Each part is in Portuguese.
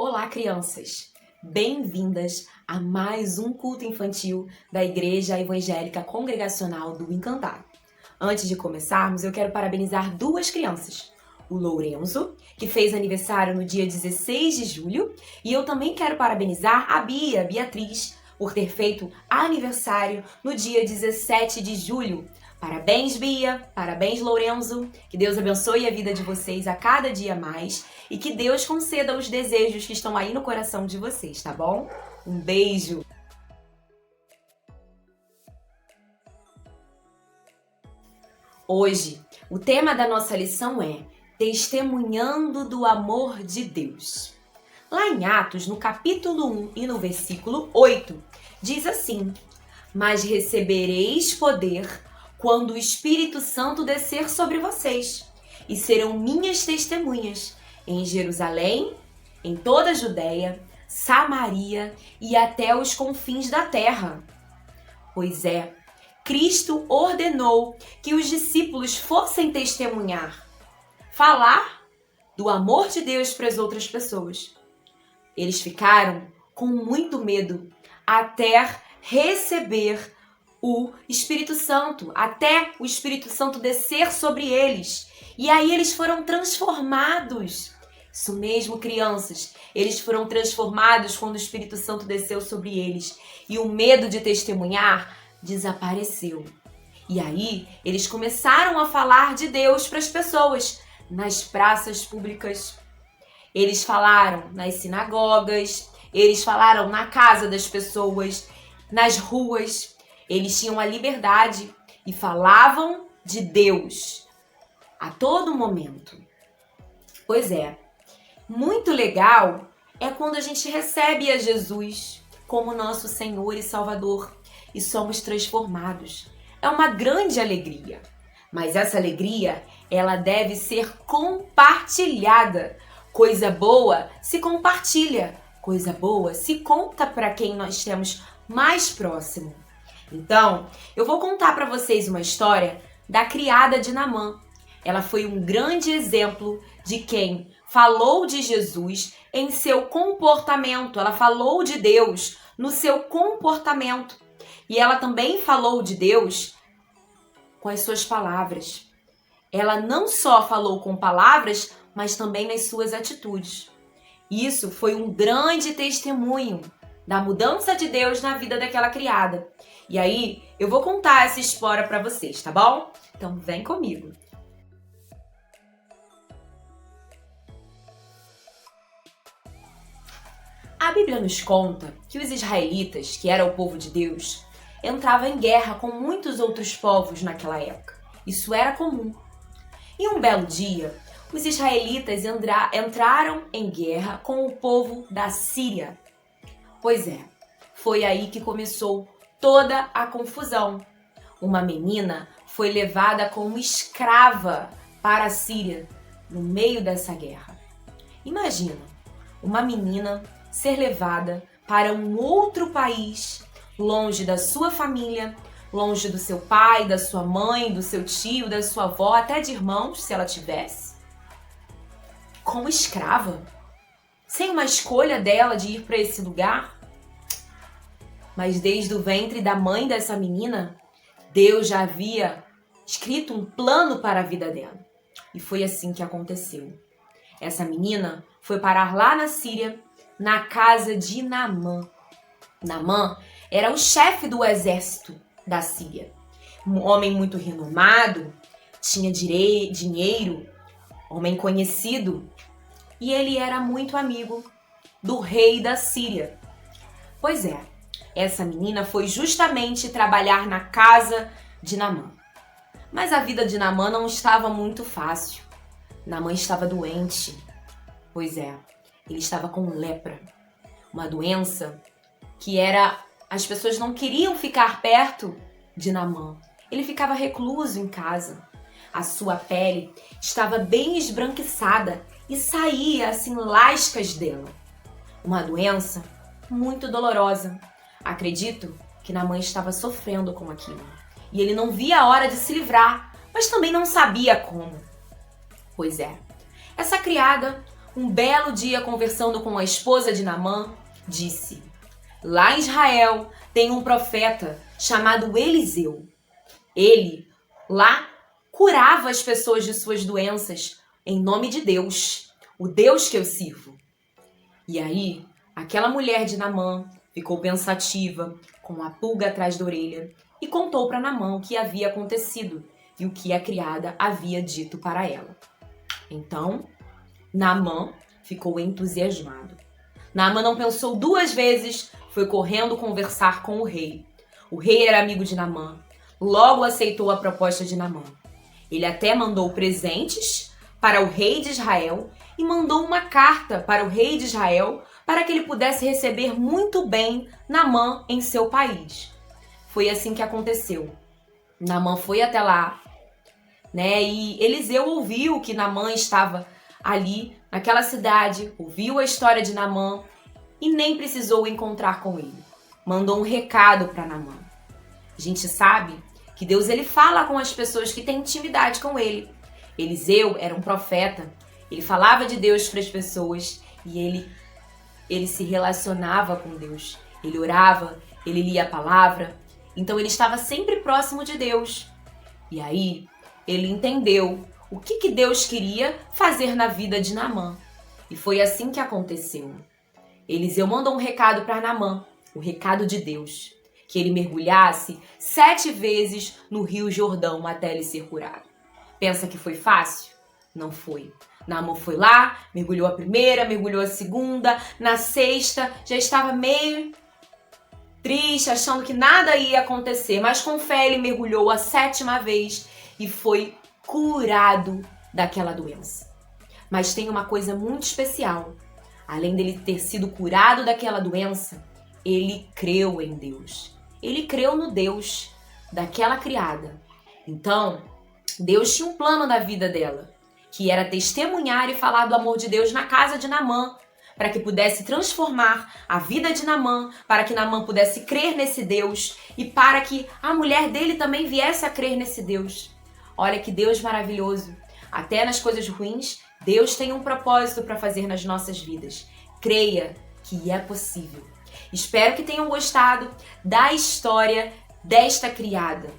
Olá, crianças! Bem-vindas a mais um culto infantil da Igreja Evangélica Congregacional do Encantar. Antes de começarmos, eu quero parabenizar duas crianças. O Lourenço, que fez aniversário no dia 16 de julho, e eu também quero parabenizar a Beatriz, por ter feito aniversário no dia 17 de julho. Parabéns, Bia! Parabéns, Lourenço! Que Deus abençoe a vida de vocês a cada dia mais e que Deus conceda os desejos que estão aí no coração de vocês, tá bom? Um beijo! Hoje, o tema da nossa lição é Testemunhando do Amor de Deus. Lá em Atos, no capítulo 1 e no versículo 8, diz assim: Mas recebereis poder quando o Espírito Santo descer sobre vocês, e serão minhas testemunhas em Jerusalém, em toda a Judéia, Samaria e até os confins da terra. Pois é, Cristo ordenou que os discípulos fossem testemunhar, falar do amor de Deus para as outras pessoas. Eles ficaram com muito medo até receber o Espírito Santo, até o Espírito Santo descer sobre eles. E aí eles foram transformados. Isso mesmo, crianças. Eles foram transformados quando o Espírito Santo desceu sobre eles. E o medo de testemunhar desapareceu. E aí eles começaram a falar de Deus para as pessoas, nas praças públicas. Eles falaram nas sinagogas, eles falaram na casa das pessoas, nas ruas. Eles tinham a liberdade e falavam de Deus a todo momento. Pois é, muito legal é quando a gente recebe a Jesus como nosso Senhor e Salvador e somos transformados. É uma grande alegria, mas essa alegria, ela deve ser compartilhada. Coisa boa se compartilha, coisa boa se conta para quem nós temos mais próximo. Então, eu vou contar para vocês uma história da criada de Naamã. Ela foi um grande exemplo de quem falou de Jesus em seu comportamento. Ela falou de Deus no seu comportamento. E ela também falou de Deus com as suas palavras. Ela não só falou com palavras, mas também nas suas atitudes. Isso foi um grande testemunho da mudança de Deus na vida daquela criada. E aí, eu vou contar essa história para vocês, tá bom? Então, vem comigo. A Bíblia nos conta que os israelitas, que era o povo de Deus, entravam em guerra com muitos outros povos naquela época. Isso era comum. E um belo dia, os israelitas entraram em guerra com o povo da Síria. Pois é, foi aí que começou toda a confusão. Uma menina foi levada como escrava para a Síria no meio dessa guerra. Imagina, uma menina ser levada para um outro país, longe da sua família, longe do seu pai, da sua mãe, do seu tio, da sua avó, até de irmãos, se ela tivesse, como escrava, sem uma escolha dela de ir para esse lugar. Mas desde o ventre da mãe dessa menina, Deus já havia escrito um plano para a vida dela. E foi assim que aconteceu. Essa menina foi parar lá na Síria, na casa de Naamã. Naamã era o chefe do exército da Síria. Um homem muito renomado, tinha dinheiro, homem conhecido, e ele era muito amigo do rei da Síria. Pois é, essa menina foi justamente trabalhar na casa de Naamã. Mas a vida de Naamã não estava muito fácil. Naamã estava doente. Pois é, ele estava com lepra, uma doença que as pessoas não queriam ficar perto de Naamã. Ele ficava recluso em casa. A sua pele estava bem esbranquiçada e saía assim lascas dela. Uma doença muito dolorosa. Acredito que Naamã estava sofrendo com aquilo. E ele não via a hora de se livrar, mas também não sabia como. Pois é, essa criada um belo dia conversando com a esposa de Naamã, disse: lá em Israel tem um profeta chamado Eliseu. Ele lá curava as pessoas de suas doenças em nome de Deus, o Deus que eu sirvo. E aí, aquela mulher de Naamã ficou pensativa, com a pulga atrás da orelha, e contou para Naamã o que havia acontecido e o que a criada havia dito para ela. Então, Naamã ficou entusiasmado. Naamã não pensou duas vezes, foi correndo conversar com o rei. O rei era amigo de Naamã, logo aceitou a proposta de Naamã. Ele até mandou presentes para o rei de Israel e mandou uma carta para o rei de Israel para que ele pudesse receber muito bem Naamã em seu país. Foi assim que aconteceu. Naamã foi até lá, e Eliseu ouviu que Naamã estava ali naquela cidade, ouviu a história de Naamã e nem precisou encontrar com ele. Mandou um recado para Naamã. A gente sabe que Deus ele fala com as pessoas que têm intimidade com ele. Eliseu era um profeta, ele falava de Deus para as pessoas e ele se relacionava com Deus. Ele orava, ele lia a palavra, então ele estava sempre próximo de Deus. E aí ele entendeu o que Deus queria fazer na vida de Naamã. E foi assim que aconteceu. Eliseu mandou um recado para Naamã, o recado de Deus, que ele mergulhasse 7 vezes no Rio Jordão até ele ser curado. Pensa que foi fácil? Não foi. Naamã foi lá, mergulhou a primeira, mergulhou a segunda, na sexta já estava meio triste, achando que nada ia acontecer, mas com fé ele mergulhou a 7ª vez e foi curado daquela doença. Mas tem uma coisa muito especial. Além dele ter sido curado daquela doença, ele creu em Deus. Ele creu no Deus daquela criada. Então, Deus tinha um plano na vida dela, que era testemunhar e falar do amor de Deus na casa de Naamã, para que pudesse transformar a vida de Naamã, para que Naamã pudesse crer nesse Deus e para que a mulher dele também viesse a crer nesse Deus. Olha que Deus maravilhoso. Até nas coisas ruins, Deus tem um propósito para fazer nas nossas vidas. Creia que é possível. Espero que tenham gostado da história desta criada.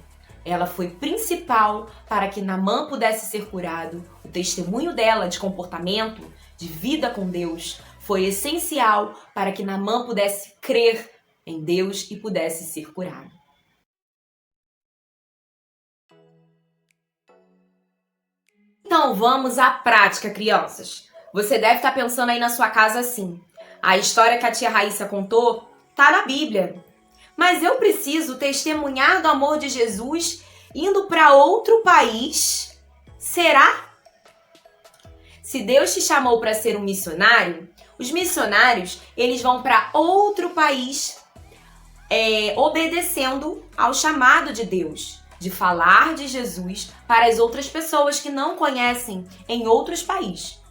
Ela foi principal para que Naamã pudesse ser curado. O testemunho dela de comportamento, de vida com Deus, foi essencial para que Naamã pudesse crer em Deus e pudesse ser curado. Então vamos à prática, crianças. Você deve estar pensando aí na sua casa assim: a história que a tia Raíssa contou está na Bíblia. Mas eu preciso testemunhar do amor de Jesus indo para outro país? Será? Se Deus te chamou para ser um missionário, os missionários eles vão para outro país obedecendo ao chamado de Deus, de falar de Jesus para as outras pessoas que não conhecem em outros países.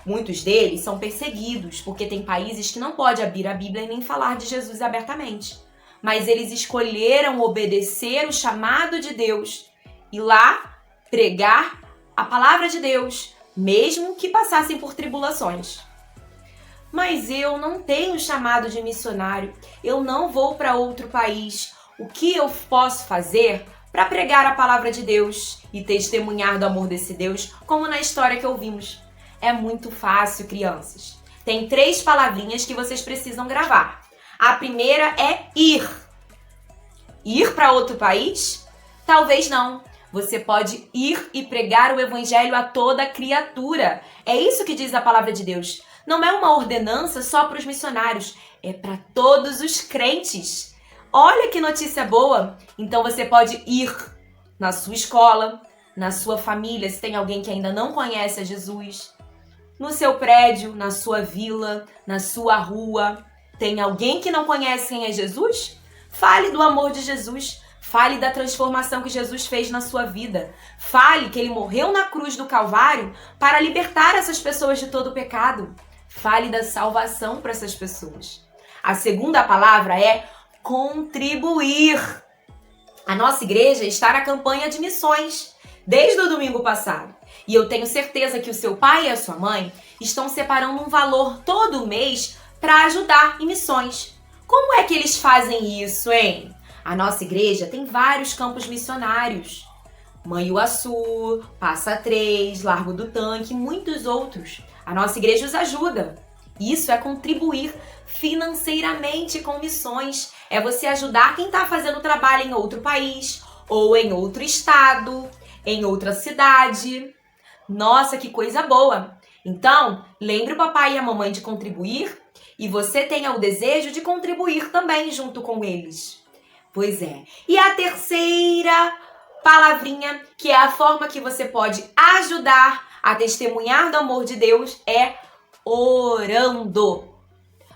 Muitos deles são perseguidos, porque tem países que não pode abrir a Bíblia e nem falar de Jesus abertamente. Mas eles escolheram obedecer o chamado de Deus e lá pregar a palavra de Deus, mesmo que passassem por tribulações. Mas eu não tenho chamado de missionário, eu não vou para outro país. O que eu posso fazer para pregar a palavra de Deus e testemunhar do amor desse Deus, como na história que ouvimos? É muito fácil, crianças. Tem 3 palavrinhas que vocês precisam gravar. A primeira é ir. Ir para outro país? Talvez não. Você pode ir e pregar o evangelho a toda criatura. É isso que diz a palavra de Deus. Não é uma ordenança só para os missionários, é para todos os crentes. Olha que notícia boa! Então você pode ir na sua escola, na sua família, se tem alguém que ainda não conhece a Jesus, no seu prédio, na sua vila, na sua rua. Tem alguém que não conhece quem é Jesus? Fale do amor de Jesus. Fale da transformação que Jesus fez na sua vida. Fale que ele morreu na cruz do Calvário para libertar essas pessoas de todo o pecado. Fale da salvação para essas pessoas. A segunda palavra é contribuir. A nossa igreja está na campanha de missões desde o domingo passado. E eu tenho certeza que o seu pai e a sua mãe estão separando um valor todo mês para ajudar em missões. Como é que eles fazem isso, hein? A nossa igreja tem vários campos missionários. Manhuaçu, Passa Três, Largo do Tanque e muitos outros. A nossa igreja os ajuda. Isso é contribuir financeiramente com missões. É você ajudar quem está fazendo trabalho em outro país, ou em outro estado, em outra cidade. Nossa, que coisa boa! Então, lembre o papai e a mamãe de contribuir e você tenha o desejo de contribuir também junto com eles. Pois é. E a terceira palavrinha, que é a forma que você pode ajudar a testemunhar do amor de Deus, é orando.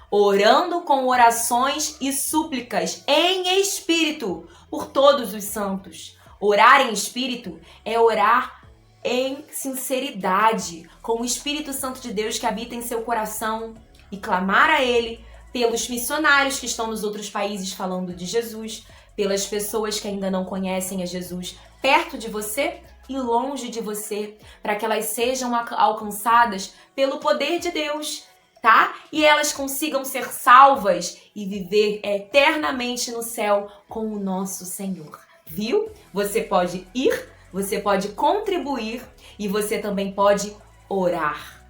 Orando com orações e súplicas em espírito por todos os santos. Orar em espírito é orar em sinceridade, com o Espírito Santo de Deus que habita em seu coração e clamar a Ele pelos missionários que estão nos outros países falando de Jesus, pelas pessoas que ainda não conhecem a Jesus perto de você e longe de você, para que elas sejam alcançadas pelo poder de Deus, tá? E elas consigam ser salvas e viver eternamente no céu com o nosso Senhor. Viu? Você pode ir, você pode contribuir e você também pode orar.